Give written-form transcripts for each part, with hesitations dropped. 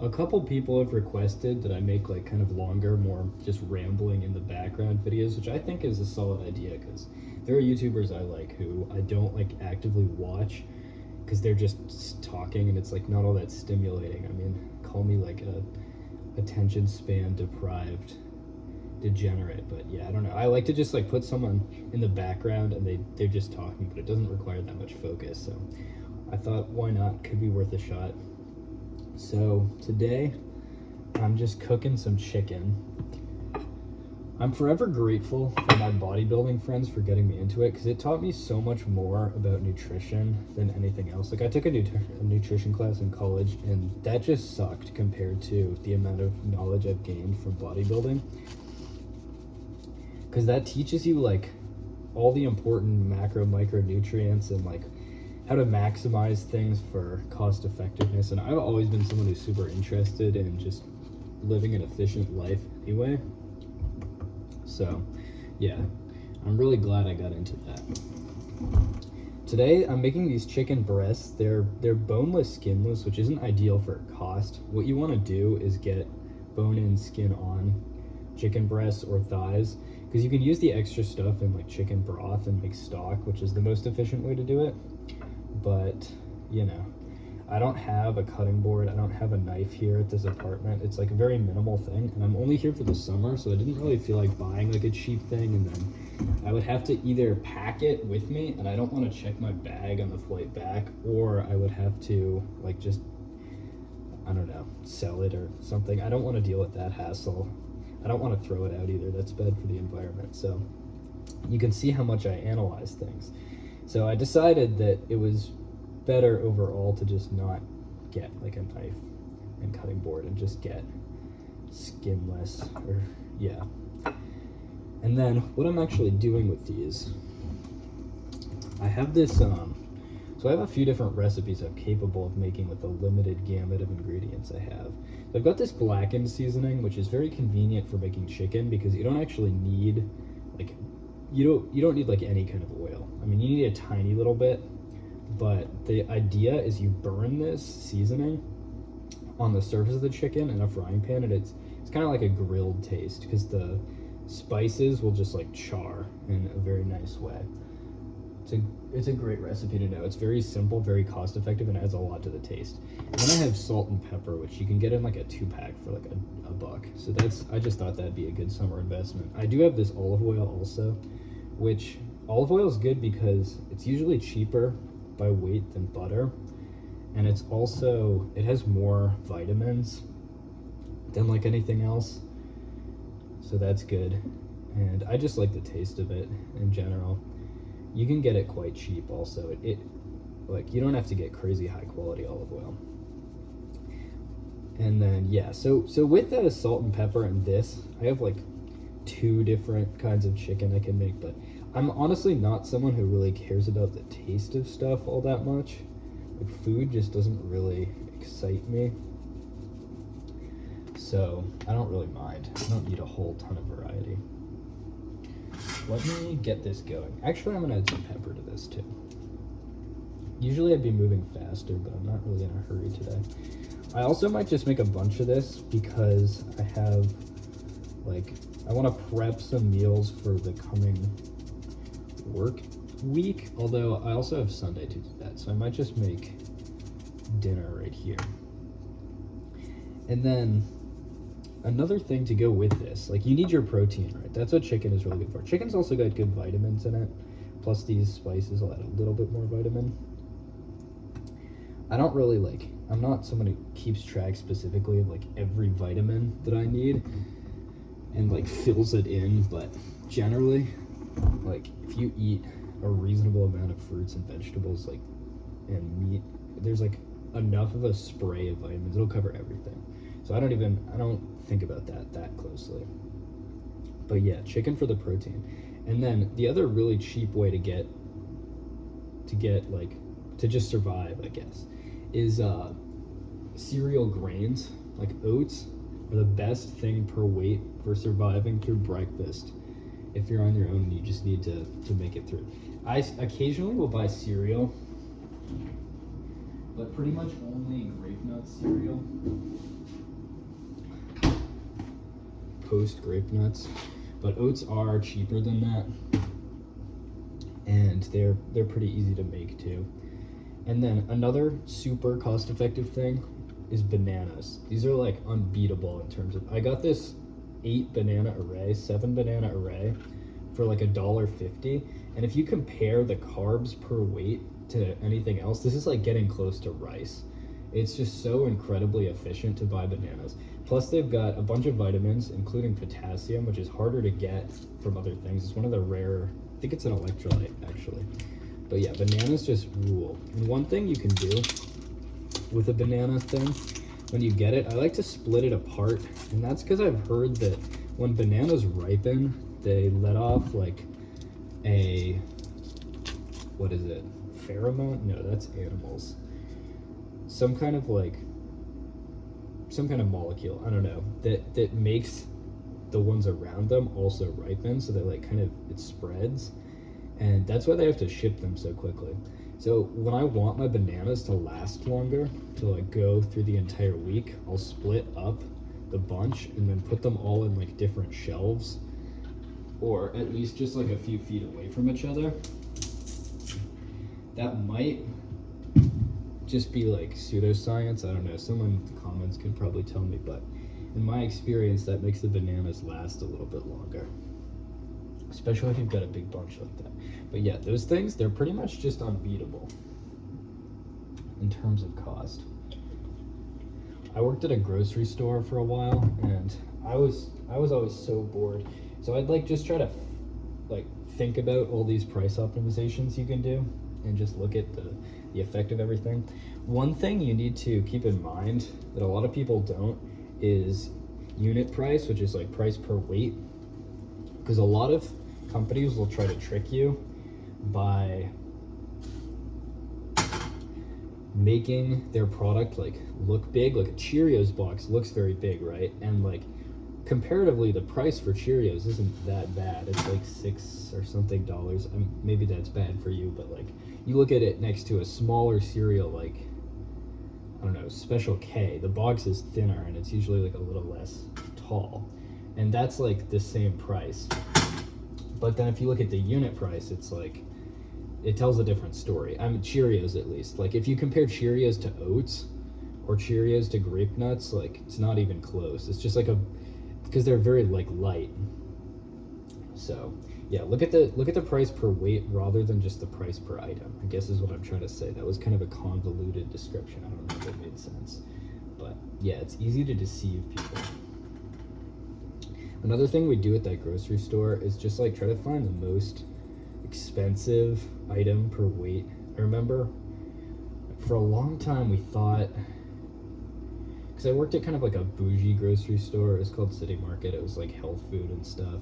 a couple people have requested that I make like kind of longer, more just rambling in the background videos, which I think is a solid idea because there are YouTubers I like who I don't like actively watch because they're just talking and it's like not all that stimulating. I mean, call me like a attention span deprived degenerate, but yeah, I don't know. I like to just like put someone in the background and they're just talking, but it doesn't require that much focus. So I thought, why not? Could be worth a shot. So today I'm just cooking some chicken. I'm forever grateful for my bodybuilding friends for getting me into it because it taught me so much more about nutrition than anything else. Like I took a nutrition class in college and that just sucked compared to the amount of knowledge I've gained from bodybuilding. Because that teaches you like all the important macro micronutrients and like how to maximize things for cost effectiveness. And I've always been someone who's super interested in just living an efficient life anyway. So yeah, I'm really glad I got into that. Today I'm making these chicken breasts. They're boneless, skinless, which isn't ideal for cost. What you want to do is get bone-in, skin-on chicken breasts or thighs, because you can use the extra stuff in like chicken broth and make stock, which is the most efficient way to do it. But you know, I don't have a cutting board, I don't have a knife here at this apartment. It's like a very minimal thing, and I'm only here for the summer, so I didn't really feel like buying like a cheap thing, and then I would have to either pack it with me, and I don't want to check my bag on the flight back, or I would have to like just, I don't know, sell it or something. I don't want to deal with that hassle. I don't want to throw it out either. That's bad for the environment. So you can see how much I analyze things. So I decided that it was better overall to just not get like a knife and cutting board and just get skinless, or yeah. And then what I'm actually doing with these, I have this, so I have a few different recipes I'm capable of making with the limited gamut of ingredients I have. So I've got this blackened seasoning, which is very convenient for making chicken because you don't actually need like, you don't need like any kind of oil. I mean, you need a tiny little bit, but the idea is you burn this seasoning on the surface of the chicken in a frying pan, and it's kind of like a grilled taste because the spices will just like char in a very nice way. It's a great recipe to know. It's very simple, very cost effective, and adds a lot to the taste. And then I have salt and pepper, which you can get in like a 2-pack for like a buck. So I just thought that'd be a good summer investment. I do have this olive oil also, which olive oil is good because it's usually cheaper by weight than butter, and it has more vitamins than like anything else, so that's good. And I just like the taste of it in general. You can get it quite cheap also. It like, you don't have to get crazy high quality olive oil. And then yeah, so with the salt and pepper and this, I have like 2 different kinds of chicken I can make, but I'm honestly not someone who really cares about the taste of stuff all that much. Like, food just doesn't really excite me. So I don't really mind. I don't need a whole ton of variety. Let me get this going. Actually, I'm gonna add some pepper to this too. Usually I'd be moving faster, but I'm not really in a hurry today. I also might just make a bunch of this because I have like, I want to prep some meals for the coming work week, although I also have Sunday to do that, so I might just make dinner right here. And then another thing to go with this, like, you need your protein, right? That's what chicken is really good for. Chicken's also got good vitamins in it, plus these spices will add a little bit more vitamin. I don't really like, I'm not someone who keeps track specifically of like every vitamin that I need and like fills it in, but generally, like, if you eat a reasonable amount of fruits and vegetables, like, and meat, there's like enough of a spray of vitamins, it'll cover everything. So I don't think about that closely. But yeah, chicken for the protein. And then the other really cheap way to get like, to just survive, I guess, is cereal grains. Like, oats are the best thing per weight for surviving through breakfast if you're on your own and you just need to make it through. I occasionally will buy cereal, but pretty much only grape nut cereal. post grape nuts, but oats are cheaper than that, and they're pretty easy to make too. And then another super cost-effective thing is bananas. These are like unbeatable in terms of, I got this 7 banana array for like $1.50, and if you compare the carbs per weight to anything else, this is like getting close to rice. It's just so incredibly efficient to buy bananas. Plus they've got a bunch of vitamins, including potassium, which is harder to get from other things. It's one of the rarer, I think it's an electrolyte actually. But yeah, bananas just rule. And one thing you can do with a banana thing, when you get it, I like to split it apart. And that's because I've heard that when bananas ripen, they let off like a, what is it? Pheromone? No, that's animals. Some kind of molecule, I don't know, that makes the ones around them also ripen, so they like kind of, it spreads. And that's why they have to ship them so quickly. So when I want my bananas to last longer, to like go through the entire week, I'll split up the bunch and then put them all in like different shelves, or at least just like a few feet away from each other. That might just be like pseudoscience, I don't know, someone in the comments can probably tell me, but in my experience that makes the bananas last a little bit longer, especially if you've got a big bunch like that. But yeah, those things, they're pretty much just unbeatable in terms of cost. I worked at a grocery store for a while, and I was always so bored. So I'd like just try to like think about all these price optimizations you can do and just look at the effect of everything. One thing you need to keep in mind that a lot of people don't is unit price, which is like price per weight, because a lot of companies will try to trick you by making their product like look big. Like a Cheerios box looks very big, right? And like comparatively the price for Cheerios isn't that bad. It's like $6 or something. Maybe that's bad for you, but like you look at it next to a smaller cereal like, I don't know, Special K, the box is thinner and it's usually like a little less tall, and that's like the same price. But then if you look at the unit price, it's like, it tells a different story. Cheerios at least. Like if you compare Cheerios to oats or Cheerios to grape nuts, like it's not even close. It's just like because they're very like light. So yeah, look at the price per weight rather than just the price per item, I guess is what I'm trying to say. That was kind of a convoluted description. I don't know if it made sense. But yeah, it's easy to deceive people. Another thing we do at that grocery store is just like try to find the most expensive item per weight. I remember for a long time we thought, because I worked at kind of like a bougie grocery store, it was called City Market, it was like health food and stuff.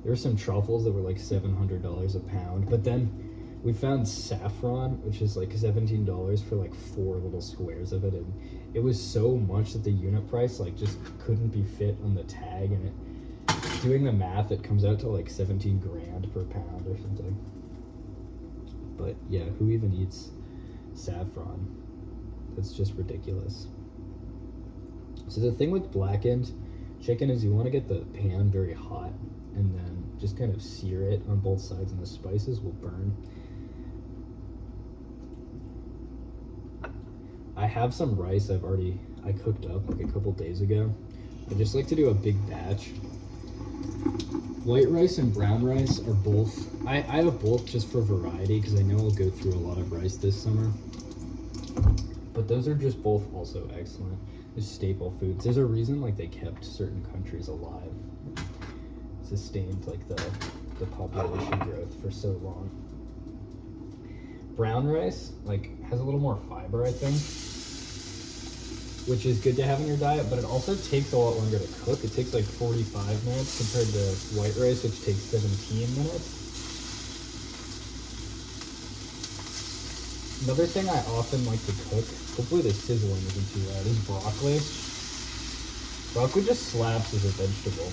There were some truffles that were like $700 a pound, but then we found saffron, which is like $17 for like 4 little squares of it, and it was so much that the unit price like just couldn't be fit on the tag, and doing the math, it comes out to like 17 grand per pound or something. But yeah, who even eats saffron? That's just ridiculous. So the thing with blackened chicken is you want to get the pan very hot and then just kind of sear it on both sides, and the spices will burn. I have some rice I cooked up like a couple days ago. I just like to do a big batch. White rice and brown rice are both, I have both just for variety because I know I'll go through a lot of rice this summer. But those are just both also excellent. They're staple foods. There's a reason like they kept certain countries alive, sustained like the population growth for so long. Brown rice like has a little more fiber, I think, which is good to have in your diet, but it also takes a lot longer to cook. It takes like 45 minutes compared to white rice, which takes 17 minutes. Another thing I often like to cook, hopefully the sizzling isn't too loud, is broccoli. Broccoli just slaps as a vegetable.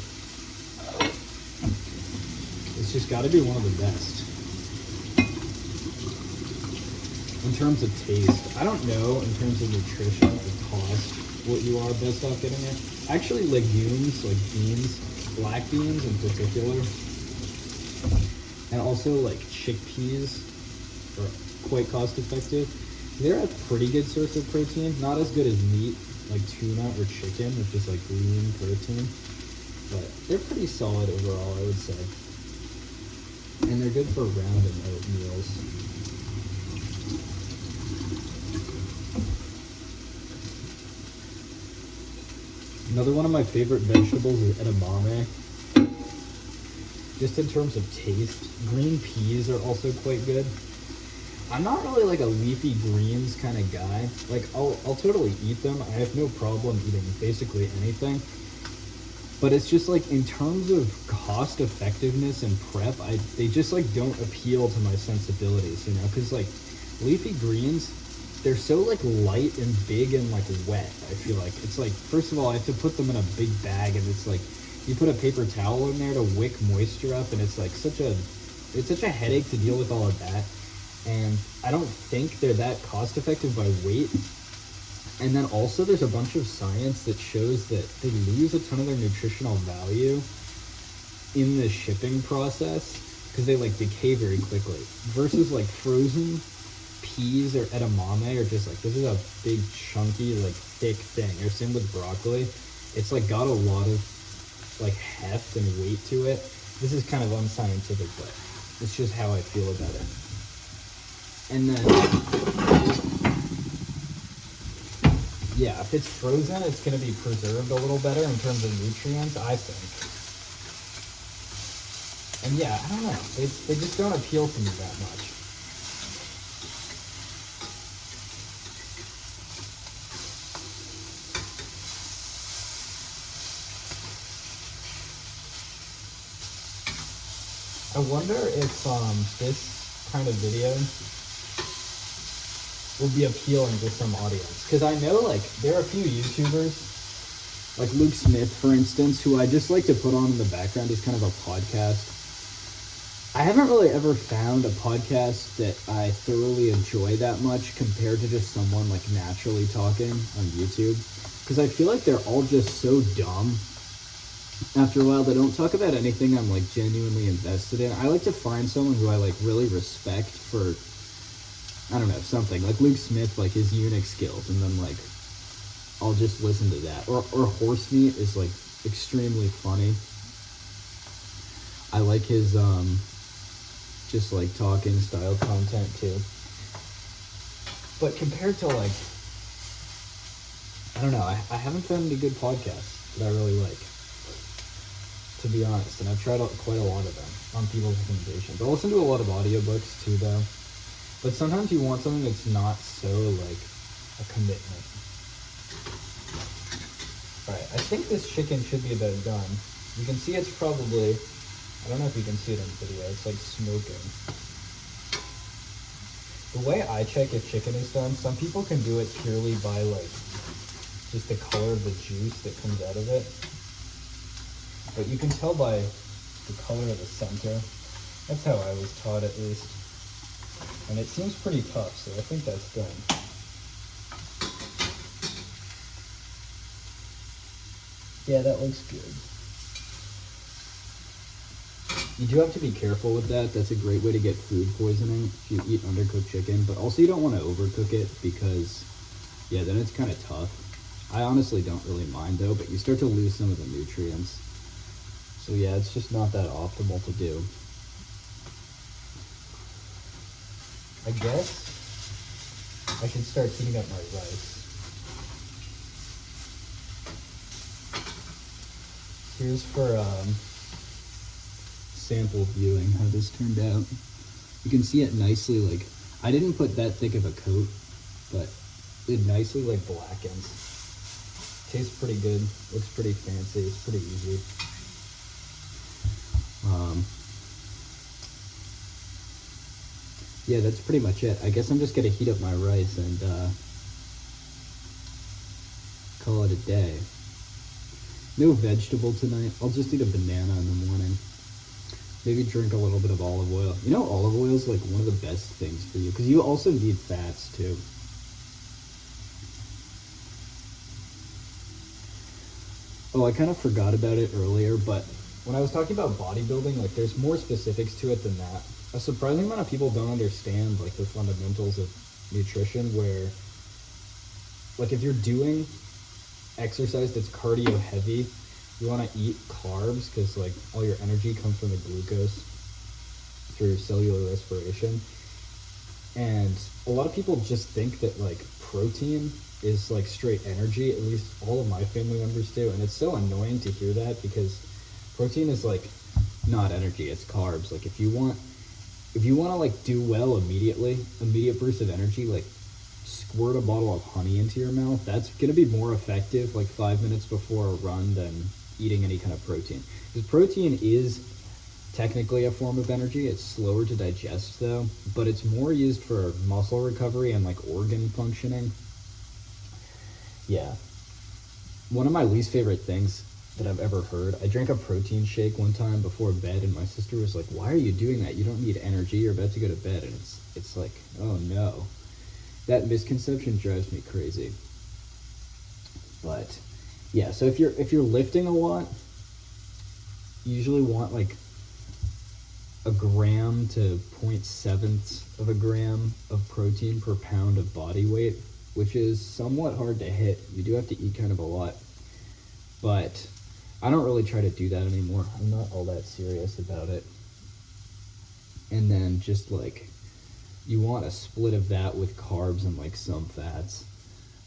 It's just got to be one of the best. In terms of taste, I don't know in terms of nutrition or cost what you are best off getting it. Actually, legumes like beans black beans in particular, and also like chickpeas are quite cost effective. They're a pretty good source of protein, not as good as meat like tuna or chicken, which is like lean protein, but they're pretty solid overall, I would say. And they're good for rounding out meals. Another one of my favorite vegetables is edamame. Just in terms of taste, green peas are also quite good. I'm not really like a leafy greens kind of guy. Like I'll totally eat them. I have no problem eating basically anything. But it's just like in terms of cost effectiveness and prep, they just like don't appeal to my sensibilities, you know, because like leafy greens, they're so like light and big and like wet. I feel like it's like, first of all, I have to put them in a big bag, and it's like you put a paper towel in there to wick moisture up, and it's like such a headache to deal with all of that. And I don't think they're that cost effective by weight. And then also there's a bunch of science that shows that they lose a ton of their nutritional value in the shipping process because they like decay very quickly. Versus like frozen peas or edamame are just like, this is a big chunky like thick thing. Or same with broccoli. It's like got a lot of like heft and weight to it. This is kind of unscientific, but it's just how I feel about it. And then yeah, if it's frozen, it's going to be preserved a little better in terms of nutrients, I think. And yeah, I don't know. They just don't appeal to me that much. I wonder if this kind of video will be appealing to some audience, because I know like there are a few YouTubers like Luke Smith, for instance, who I just like to put on in the background as kind of a podcast. I haven't really ever found a podcast that I thoroughly enjoy that much compared to just someone like naturally talking on YouTube, because I feel like they're all just so dumb. After a while, they don't talk about anything I'm like genuinely invested in. I like to find someone who I like really respect for, I don't know, something like Luke Smith, like his Unix skills, and then like I'll just listen to that. Or Horse Meat is like extremely funny. I like his just like talking style content too. But compared to like, I don't know, I haven't found any good podcasts that I really like, to be honest. And I've tried quite a lot of them on people's recommendations. I listen to a lot of audiobooks too, though. But sometimes you want something that's not so, like, a commitment. Alright, I think this chicken should be about done. You can see it's probably, I don't know if you can see it in the video, it's, like, smoking. The way I check if chicken is done, some people can do it purely by, like, just the color of the juice that comes out of it. But you can tell by the color of the center. That's how I was taught, at least. And it seems pretty tough, so I think that's done. Yeah, that looks good. You do have to be careful with that. That's a great way to get food poisoning if you eat undercooked chicken. But also you don't want to overcook it because, yeah, then it's kind of tough. I honestly don't really mind though, but you start to lose some of the nutrients. So yeah, it's just not that optimal to do. I guess I should start heating up my rice. Here's for sample viewing how this turned out. You can see it nicely, like, I didn't put that thick of a coat, but it nicely like blackens. Tastes pretty good, looks pretty fancy, it's pretty easy. Yeah, that's pretty much it. I guess I'm just gonna heat up my rice and call it a day. No vegetable tonight. I'll just eat a banana in the morning. Maybe drink a little bit of olive oil. You know, olive oil is like one of the best things for you because you also need fats too. Oh, I kind of forgot about it earlier, but when I was talking about bodybuilding, like there's more specifics to it than that. A surprising amount of people don't understand like the fundamentals of nutrition, where like if you're doing exercise that's cardio heavy, you want to eat carbs because like all your energy comes from the glucose through cellular respiration. And a lot of people just think that like protein is like straight energy. At least all of my family members do, and it's so annoying to hear that because protein is like not energy, it's carbs. Like if you want to like do well immediately, immediate burst of energy, like squirt a bottle of honey into your mouth. That's going to be more effective like 5 minutes before a run than eating any kind of protein. Because protein is technically a form of energy. It's slower to digest though, but it's more used for muscle recovery and like organ functioning. Yeah. One of my least favorite things that I've ever heard, I drank a protein shake one time before bed and my sister was like, "Why are you doing that? You don't need energy. You're about to go to bed." And it's like, "Oh no." That misconception drives me crazy. But yeah, so if you're lifting a lot, you usually want like a gram to 0.7 of a gram of protein per pound of body weight, which is somewhat hard to hit. You do have to eat kind of a lot. But I don't really try to do that anymore. I'm not all that serious about it. And then just like you want a split of that with carbs and like some fats.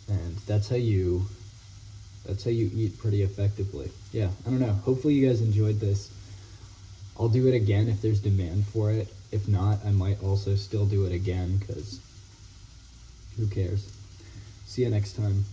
And that's how you eat pretty effectively. Yeah, I don't know. Hopefully you guys enjoyed this. I'll do it again if there's demand for it. If not, I might also still do it again because who cares? See you next time.